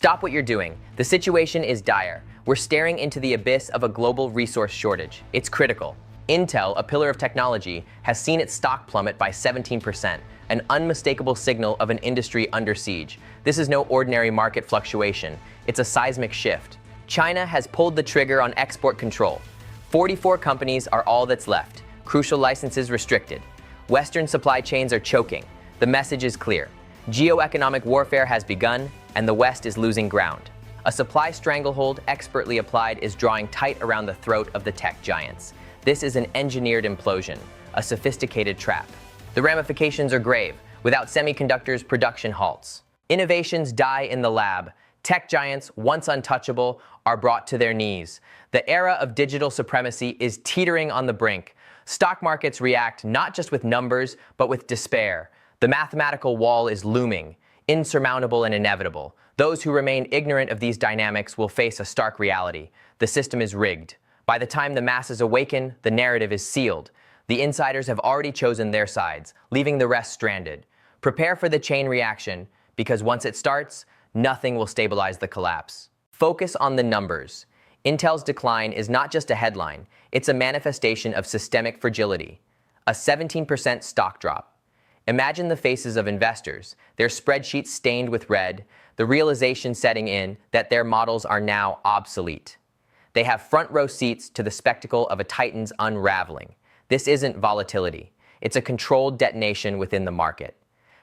Stop what you're doing. The situation is dire. We're staring into the abyss of a global resource shortage. It's critical. Intel, a pillar of technology, has seen its stock plummet by 17%, an unmistakable signal of an industry under siege. This is no ordinary market fluctuation. It's a seismic shift. China has pulled the trigger on export control. 44 companies are all that's left. Crucial licenses restricted. Western supply chains are choking. The message is clear. Geoeconomic warfare has begun, and the West is losing ground. A supply stranglehold expertly applied is drawing tight around the throat of the tech giants. This is an engineered implosion, a sophisticated trap. The ramifications are grave. Without semiconductors, production halts. Innovations die in the lab. Tech giants, once untouchable, are brought to their knees. The era of digital supremacy is teetering on the brink. Stock markets react not just with numbers, but with despair. The mathematical wall is looming, insurmountable and inevitable. Those who remain ignorant of these dynamics will face a stark reality. The system is rigged. By the time the masses awaken, the narrative is sealed. The insiders have already chosen their sides, leaving the rest stranded. Prepare for the chain reaction, because once it starts, nothing will stabilize the collapse. Focus on the numbers. Intel's decline is not just a headline, it's a manifestation of systemic fragility. A 17% stock drop. Imagine the faces of investors, their spreadsheets stained with red, the realization setting in that their models are now obsolete. They have front row seats to the spectacle of a titan's unraveling. This isn't volatility. It's a controlled detonation within the market.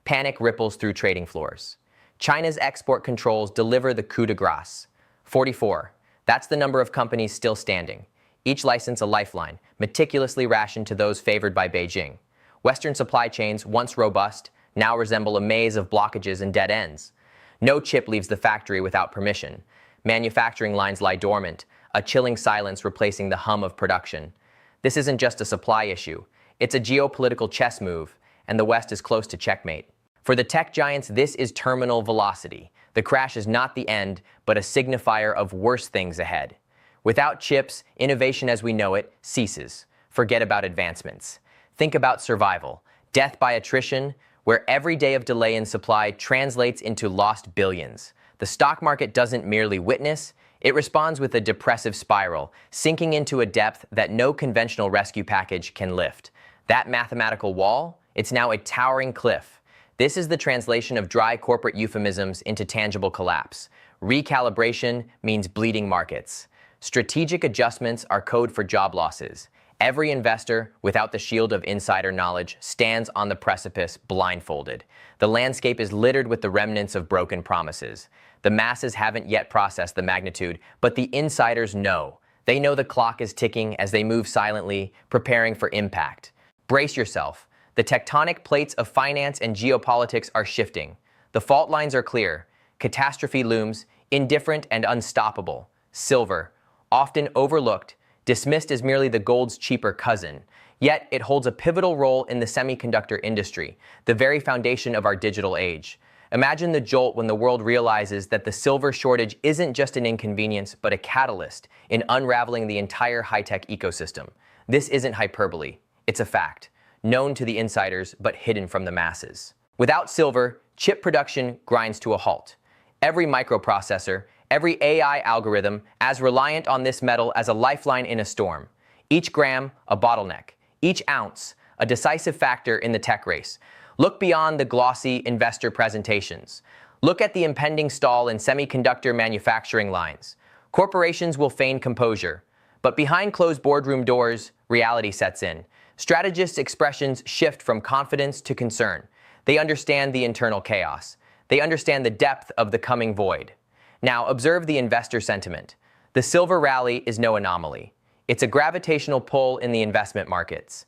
Panic ripples through trading floors. China's export controls deliver the coup de grace. 44. That's the number of companies still standing. Each license a lifeline, meticulously rationed to those favored by Beijing. Western supply chains, once robust, now resemble a maze of blockages and dead ends. No chip leaves the factory without permission. Manufacturing lines lie dormant, a chilling silence replacing the hum of production. This isn't just a supply issue. It's a geopolitical chess move, and the West is close to checkmate. For the tech giants, this is terminal velocity. The crash is not the end, but a signifier of worse things ahead. Without chips, innovation as we know it ceases. Forget about advancements. Think about survival, death by attrition, where every day of delay in supply translates into lost billions. The stock market doesn't merely witness, it responds with a depressive spiral, sinking into a depth that no conventional rescue package can lift. That mathematical wall, it's now a towering cliff. This is the translation of dry corporate euphemisms into tangible collapse. Recalibration means bleeding markets. Strategic adjustments are code for job losses. Every investor, without the shield of insider knowledge, stands on the precipice blindfolded. The landscape is littered with the remnants of broken promises. The masses haven't yet processed the magnitude, but the insiders know. They know the clock is ticking as they move silently, preparing for impact. Brace yourself. The tectonic plates of finance and geopolitics are shifting. The fault lines are clear. Catastrophe looms, indifferent and unstoppable. Silver, often overlooked, dismissed as merely the gold's cheaper cousin. Yet it holds a pivotal role in the semiconductor industry, the very foundation of our digital age. Imagine the jolt when the world realizes that the silver shortage isn't just an inconvenience, but a catalyst in unraveling the entire high-tech ecosystem. This isn't hyperbole, it's a fact, known to the insiders but hidden from the masses. Without silver, chip production grinds to a halt. Every microprocessor, every AI algorithm, as reliant on this metal as a lifeline in a storm. Each gram, a bottleneck. Each ounce, a decisive factor in the tech race. Look beyond the glossy investor presentations. Look at the impending stall in semiconductor manufacturing lines. Corporations will feign composure, but behind closed boardroom doors, reality sets in. Strategists' expressions shift from confidence to concern. They understand the internal chaos. They understand the depth of the coming void. Now, observe the investor sentiment. The silver rally is no anomaly. It's a gravitational pull in the investment markets.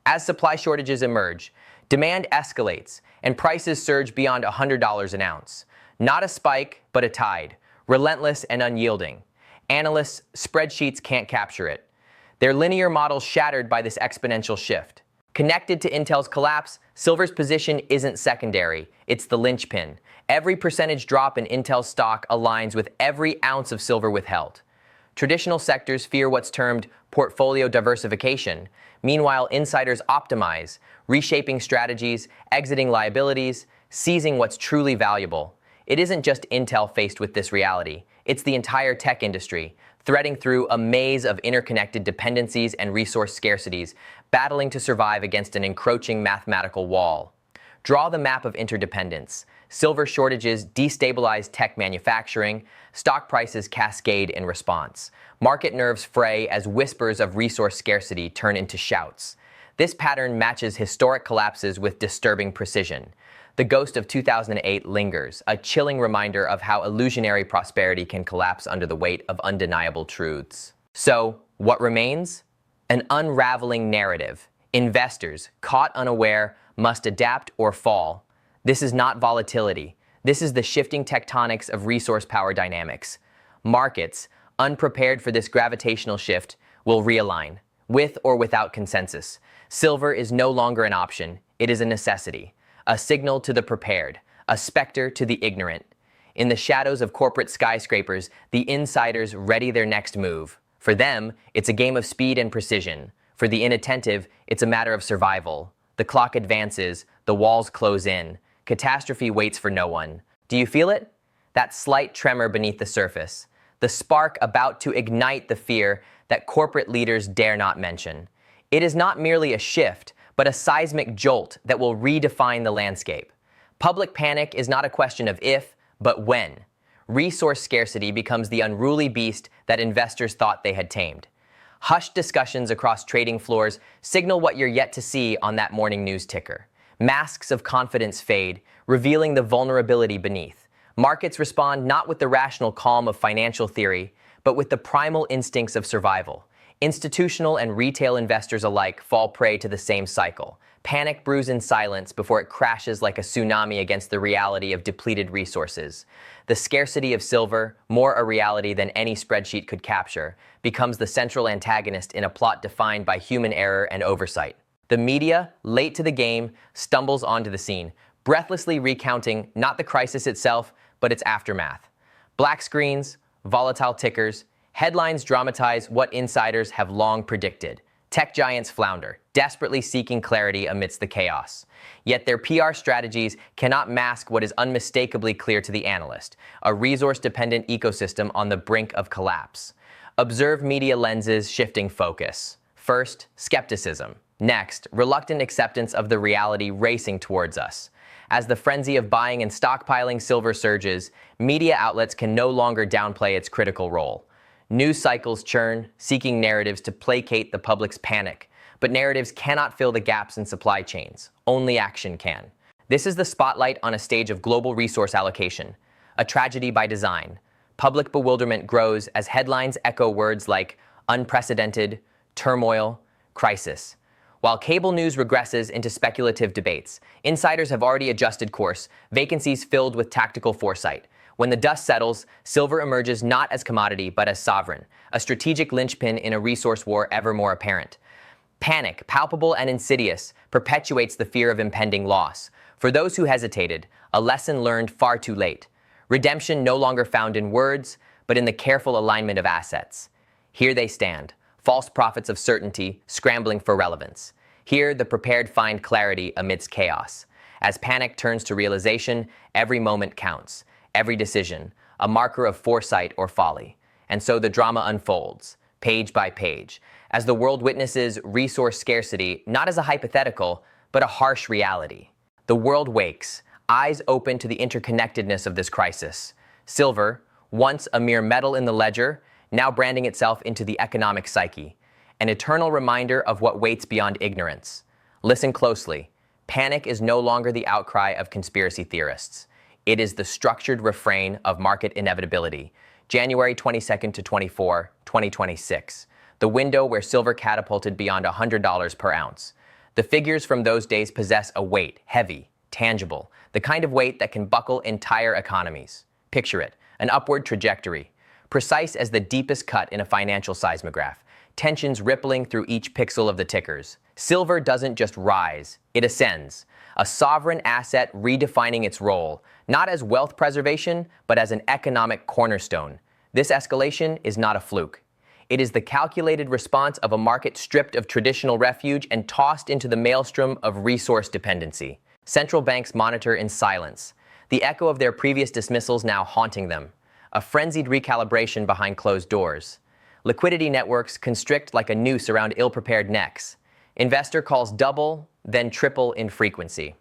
As supply shortages emerge, demand escalates, and prices surge beyond $100 an ounce. Not a spike, but a tide, relentless and unyielding. Analysts' spreadsheets can't capture it. Their linear models shattered by this exponential shift. Connected to Intel's collapse, silver's position isn't secondary, it's the linchpin. Every percentage drop in Intel stock aligns with every ounce of silver withheld. Traditional sectors fear what's termed portfolio diversification. Meanwhile, insiders optimize, reshaping strategies, exiting liabilities, seizing what's truly valuable. It isn't just Intel faced with this reality, it's the entire tech industry, threading through a maze of interconnected dependencies and resource scarcities, battling to survive against an encroaching mathematical wall. Draw the map of interdependence. Silver shortages destabilize tech manufacturing, stock prices cascade in response. Market nerves fray as whispers of resource scarcity turn into shouts. This pattern matches historic collapses with disturbing precision. The ghost of 2008 lingers, a chilling reminder of how illusionary prosperity can collapse under the weight of undeniable truths. So, what remains? An unraveling narrative. Investors, caught unaware, must adapt or fall. This is not volatility. This is the shifting tectonics of resource power dynamics. Markets, unprepared for this gravitational shift, will realign, with or without consensus. Silver is no longer an option, it is a necessity. A signal to the prepared, a specter to the ignorant. In the shadows of corporate skyscrapers, the insiders ready their next move. For them, it's a game of speed and precision. For the inattentive, it's a matter of survival. The clock advances, the walls close in. Catastrophe waits for no one. Do you feel it? That slight tremor beneath the surface. The spark about to ignite the fear that corporate leaders dare not mention. It is not merely a shift, but a seismic jolt that will redefine the landscape. Public panic is not a question of if, but when. Resource scarcity becomes the unruly beast that investors thought they had tamed. Hushed discussions across trading floors signal what you're yet to see on that morning news ticker. Masks of confidence fade, revealing the vulnerability beneath. Markets respond not with the rational calm of financial theory, but with the primal instincts of survival. Institutional and retail investors alike fall prey to the same cycle. Panic brews in silence before it crashes like a tsunami against the reality of depleted resources. The scarcity of silver, more a reality than any spreadsheet could capture, becomes the central antagonist in a plot defined by human error and oversight. The media, late to the game, stumbles onto the scene, breathlessly recounting not the crisis itself, but its aftermath. Black screens, volatile tickers, headlines dramatize what insiders have long predicted. Tech giants flounder, desperately seeking clarity amidst the chaos. Yet their PR strategies cannot mask what is unmistakably clear to the analyst, a resource-dependent ecosystem on the brink of collapse. Observe media lenses shifting focus. First, skepticism. Next, reluctant acceptance of the reality racing towards us. As the frenzy of buying and stockpiling silver surges, media outlets can no longer downplay its critical role. News cycles churn, seeking narratives to placate the public's panic. But narratives cannot fill the gaps in supply chains. Only action can. This is the spotlight on a stage of global resource allocation. A tragedy by design. Public bewilderment grows as headlines echo words like unprecedented, turmoil, crisis. While cable news regresses into speculative debates, insiders have already adjusted course, vacancies filled with tactical foresight. When the dust settles, silver emerges not as commodity but as sovereign, a strategic linchpin in a resource war ever more apparent. Panic, palpable and insidious, perpetuates the fear of impending loss. For those who hesitated, a lesson learned far too late. Redemption no longer found in words, but in the careful alignment of assets. Here they stand, false prophets of certainty, scrambling for relevance. Here, the prepared find clarity amidst chaos. As panic turns to realization, every moment counts. Every decision, a marker of foresight or folly. And so the drama unfolds, page by page, as the world witnesses resource scarcity not as a hypothetical, but a harsh reality. The world wakes, eyes open to the interconnectedness of this crisis. Silver, once a mere metal in the ledger, now branding itself into the economic psyche, an eternal reminder of what waits beyond ignorance. Listen closely. Panic is no longer the outcry of conspiracy theorists. It is the structured refrain of market inevitability. January 22nd to 24, 2026. The window where silver catapulted beyond $100 per ounce. The figures from those days possess a weight, heavy, tangible, the kind of weight that can buckle entire economies. Picture it, an upward trajectory, precise as the deepest cut in a financial seismograph, tensions rippling through each pixel of the tickers. Silver doesn't just rise, it ascends, a sovereign asset redefining its role, not as wealth preservation, but as an economic cornerstone. This escalation is not a fluke. It is the calculated response of a market stripped of traditional refuge and tossed into the maelstrom of resource dependency. Central banks monitor in silence. the echo of their previous dismissals now haunting them. A frenzied recalibration behind closed doors. Liquidity networks constrict like a noose around ill-prepared necks. Investor calls double, then triple in frequency.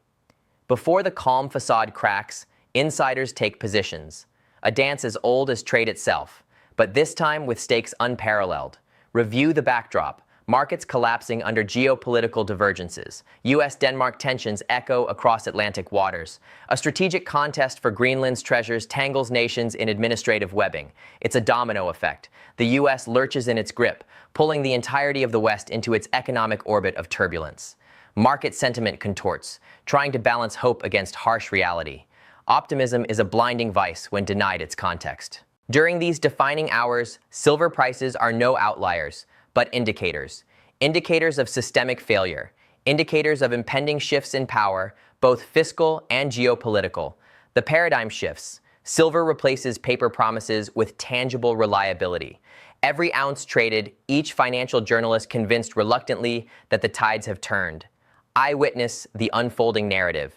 Before the calm facade cracks, insiders take positions. A dance as old as trade itself, but this time with stakes unparalleled. Review the backdrop. Markets collapsing under geopolitical divergences. U.S.-Denmark tensions echo across Atlantic waters. A strategic contest for Greenland's treasures tangles nations in administrative webbing. It's a domino effect. The U.S. lurches in its grip, pulling the entirety of the West into its economic orbit of turbulence. Market sentiment contorts, trying to balance hope against harsh reality. Optimism is a blinding vice when denied its context. During these defining hours, silver prices are no outliers, but indicators. Indicators of systemic failure. Indicators of impending shifts in power, both fiscal and geopolitical. The paradigm shifts. Silver replaces paper promises with tangible reliability. Every ounce traded, each financial journalist convinced reluctantly that the tides have turned. Eyewitness the unfolding narrative.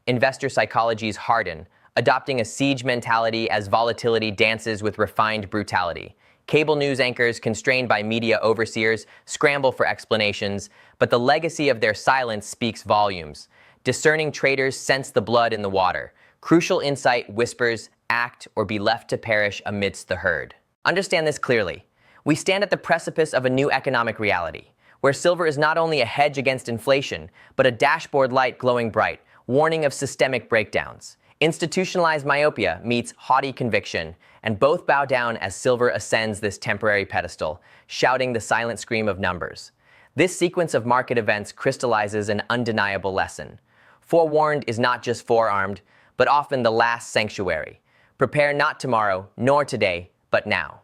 Investor psychologies harden, adopting a siege mentality as volatility dances with refined brutality. Cable news anchors, constrained by media overseers, scramble for explanations, but the legacy of their silence speaks volumes. Discerning traders sense the blood in the water. Crucial insight whispers, act or be left to perish amidst the herd. Understand this clearly. We stand at the precipice of a new economic reality, where silver is not only a hedge against inflation, but a dashboard light glowing bright, warning of systemic breakdowns. Institutionalized myopia meets haughty conviction, and both bow down as silver ascends this temporary pedestal, shouting the silent scream of numbers. This sequence of market events crystallizes an undeniable lesson. Forewarned is not just forearmed, but often the last sanctuary. Prepare not tomorrow, nor today, but now.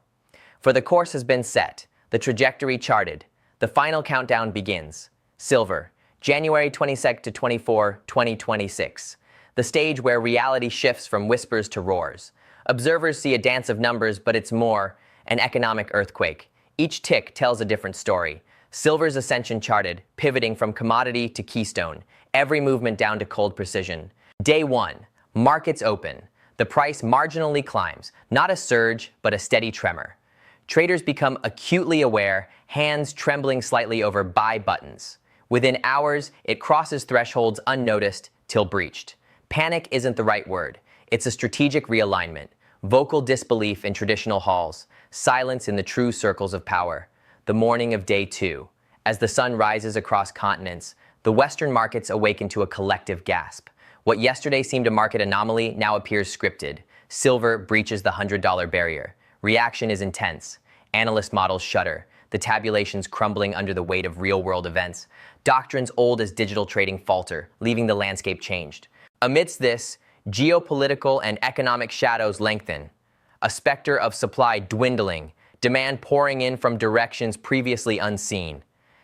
For the course has been set, the trajectory charted. The final countdown begins. Silver, January 22 to 24, 2026. The stage where reality shifts from whispers to roars. Observers see a dance of numbers, but it's more, an economic earthquake. Each tick tells a different story. Silver's ascension charted, pivoting from commodity to keystone, every movement down to cold precision. Day 1, markets open. The price marginally climbs, not a surge, but a steady tremor. Traders become acutely aware, hands trembling slightly over buy buttons. Within hours, it crosses thresholds unnoticed till breached. Panic isn't the right word. It's a strategic realignment, vocal disbelief in traditional halls, silence in the true circles of power. The morning of day 2. As the sun rises across continents, the Western markets awaken to a collective gasp. What yesterday seemed a market anomaly now appears scripted. Silver breaches the $100 barrier. Reaction is intense. Analyst models shudder, the tabulations crumbling under the weight of real-world events. Doctrines old as digital trading falter, leaving the landscape changed. Amidst this, geopolitical and economic shadows lengthen. A specter of supply dwindling, demand pouring in from directions previously unseen.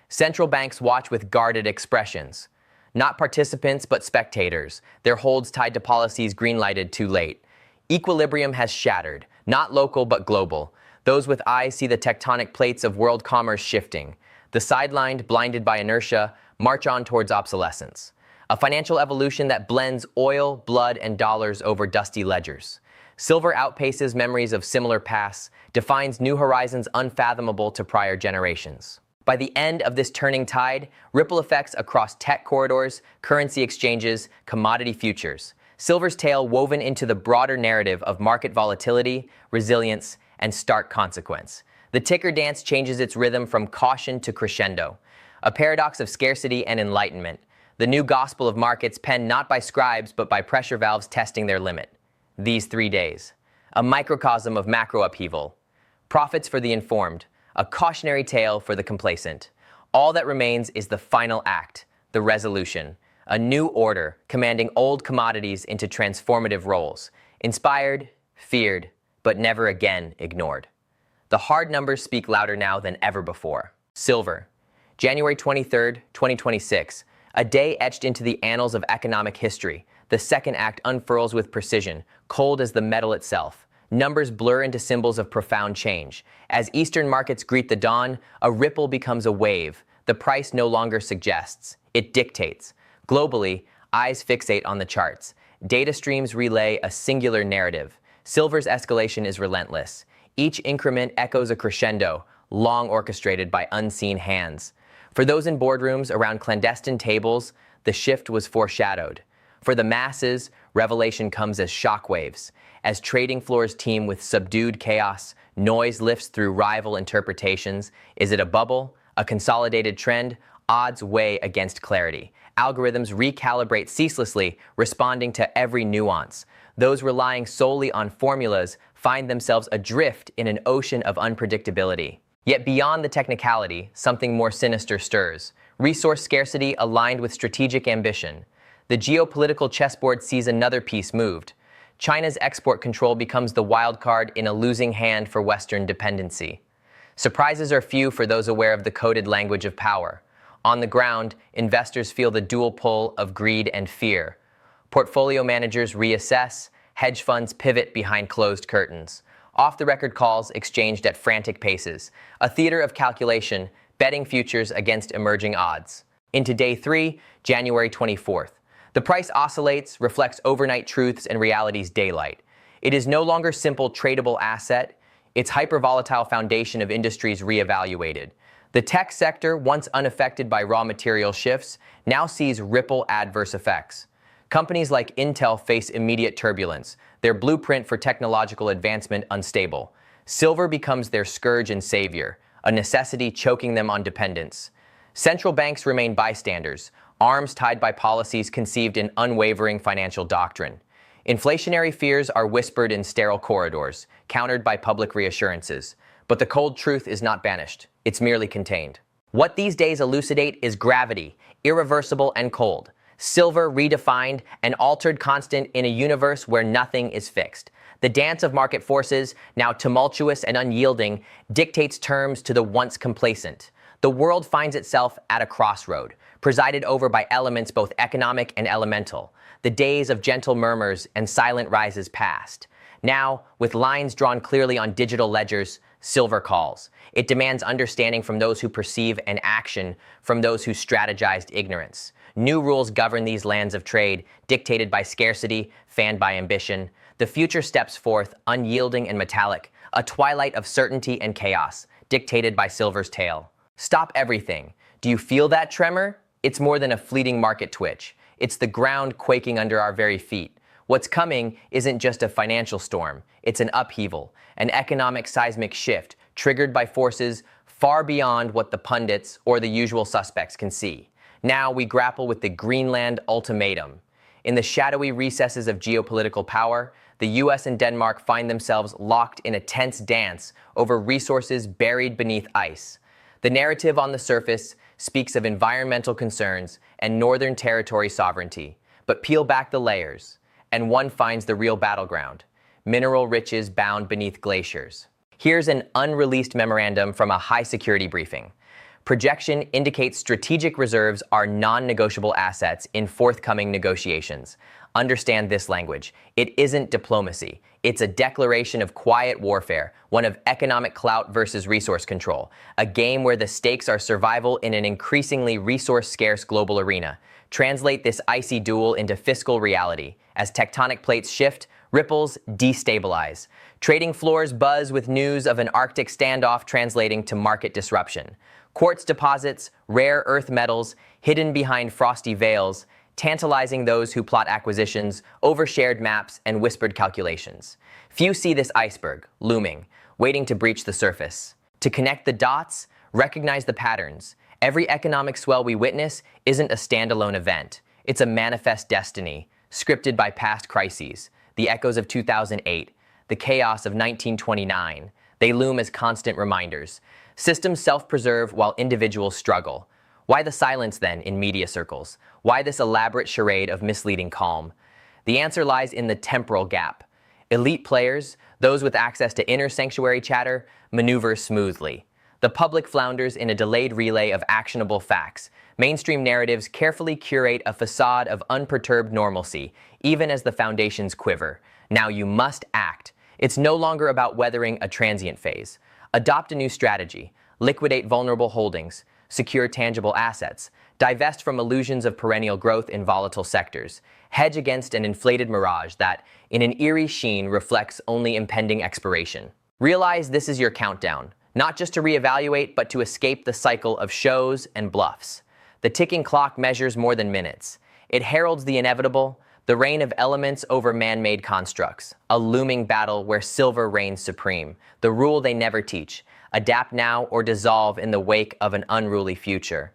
Central banks watch with guarded expressions. Not participants, but spectators, their holds tied to policies greenlighted too late. Equilibrium has shattered, not local but global. Those with eyes see the tectonic plates of world commerce shifting. The sidelined, blinded by inertia, march on towards obsolescence. A financial evolution that blends oil, blood, and dollars over dusty ledgers. Silver outpaces memories of similar pasts, defines new horizons unfathomable to prior generations. By the end of this turning tide, ripple effects across tech corridors, currency exchanges, commodity futures. Silver's tale woven into the broader narrative of market volatility, resilience, and stark consequence. The ticker dance changes its rhythm from caution to crescendo. A paradox of scarcity and enlightenment. The new gospel of markets penned not by scribes but by pressure valves testing their limit. These 3 days. A microcosm of macro upheaval. Profits for the informed. A cautionary tale for the complacent. All that remains is the final act, the resolution. A new order commanding old commodities into transformative roles. Inspired, feared, but never again ignored. The hard numbers speak louder now than ever before. Silver. January 23, 2026. A day etched into the annals of economic history. The second act unfurls with precision, cold as the metal itself. Numbers blur into symbols of profound change. As Eastern markets greet the dawn, a ripple becomes a wave. The price no longer suggests, it dictates. Globally, eyes fixate on the charts. data streams relay a singular narrative. Silver's escalation is relentless. Each increment echoes a crescendo, long orchestrated by unseen hands. For those in boardrooms around clandestine tables, the shift was foreshadowed. For the masses, revelation comes as shockwaves. As trading floors teem with subdued chaos, noise lifts through rival interpretations. Is it a bubble? A consolidated trend? Odds weigh against clarity. Algorithms recalibrate ceaselessly, responding to every nuance. Those relying solely on formulas find themselves adrift in an ocean of unpredictability. Yet beyond the technicality, something more sinister stirs. Resource scarcity aligned with strategic ambition. The geopolitical chessboard sees another piece moved. China's export control becomes the wild card in a losing hand for Western dependency. Surprises are few for those aware of the coded language of power. On the ground, investors feel the dual pull of greed and fear. Portfolio managers reassess, hedge funds pivot behind closed curtains. Off-the-record calls exchanged at frantic paces, a theater of calculation, betting futures against emerging odds. Into day 3, January 24th. The price oscillates, reflects overnight truths and reality's daylight. It is no longer simple tradable asset, its hypervolatile foundation of industries reevaluated. The tech sector, once unaffected by raw material shifts, now sees ripple adverse effects. Companies like Intel face immediate turbulence, their blueprint for technological advancement unstable. Silver becomes their scourge and savior, a necessity choking them on dependence. Central banks remain bystanders, arms tied by policies conceived in unwavering financial doctrine. Inflationary fears are whispered in sterile corridors, countered by public reassurances. But the cold truth is not banished, it's merely contained. What these days elucidate is gravity, irreversible and cold. Silver redefined, an altered constant in a universe where nothing is fixed. The dance of market forces, now tumultuous and unyielding, dictates terms to the once complacent. The world finds itself at a crossroad, presided over by elements both economic and elemental. The days of gentle murmurs and silent rises past. Now, with lines drawn clearly on digital ledgers, silver calls. It demands understanding from those who perceive and action from those who strategized ignorance. New rules govern these lands of trade, dictated by scarcity, fanned by ambition. The future steps forth, unyielding and metallic, a twilight of certainty and chaos, dictated by silver's tale. Stop everything. Do you feel that tremor? It's more than a fleeting market twitch. It's the ground quaking under our very feet. What's coming isn't just a financial storm. It's an upheaval, an economic seismic shift triggered by forces far beyond what the pundits or the usual suspects can see. Now we grapple with the Greenland ultimatum. In the shadowy recesses of geopolitical power, the US and Denmark find themselves locked in a tense dance over resources buried beneath ice. The narrative on the surface speaks of environmental concerns and northern territory sovereignty, but peel back the layers, and one finds the real battleground: mineral riches bound beneath glaciers. Here's an unreleased memorandum from a high-security briefing. Projection indicates strategic reserves are non-negotiable assets in forthcoming negotiations. Understand this language. It isn't diplomacy. It's a declaration of quiet warfare, one of economic clout versus resource control, a game where the stakes are survival in an increasingly resource-scarce global arena. Translate this icy duel into fiscal reality. As tectonic plates shift, ripples destabilize. Trading floors buzz with news of an Arctic standoff translating to market disruption. Quartz deposits, rare earth metals, hidden behind frosty veils, tantalizing those who plot acquisitions, overshared maps, and whispered calculations. Few see this iceberg, looming, waiting to breach the surface. To connect the dots, recognize the patterns. Every economic swell we witness isn't a standalone event. It's a manifest destiny, scripted by past crises, the echoes of 2008, the chaos of 1929. They loom as constant reminders. Systems self-preserve while individuals struggle. Why the silence then in media circles? Why this elaborate charade of misleading calm? The answer lies in the temporal gap. Elite players, those with access to inner sanctuary chatter, maneuver smoothly. The public flounders in a delayed relay of actionable facts. Mainstream narratives carefully curate a facade of unperturbed normalcy, even as the foundations quiver. Now you must act. It's no longer about weathering a transient phase. Adopt a new strategy. Liquidate vulnerable holdings. secure tangible assets, divest from illusions of perennial growth in volatile sectors, hedge against an inflated mirage that, in an eerie sheen, reflects only impending expiration. Realize this is your countdown, not just to reevaluate, but to escape the cycle of shows and bluffs. The ticking clock measures more than minutes. It heralds the inevitable, the reign of elements over man-made constructs, a looming battle where silver reigns supreme, the rule they never teach: adapt now or dissolve in the wake of an unruly future.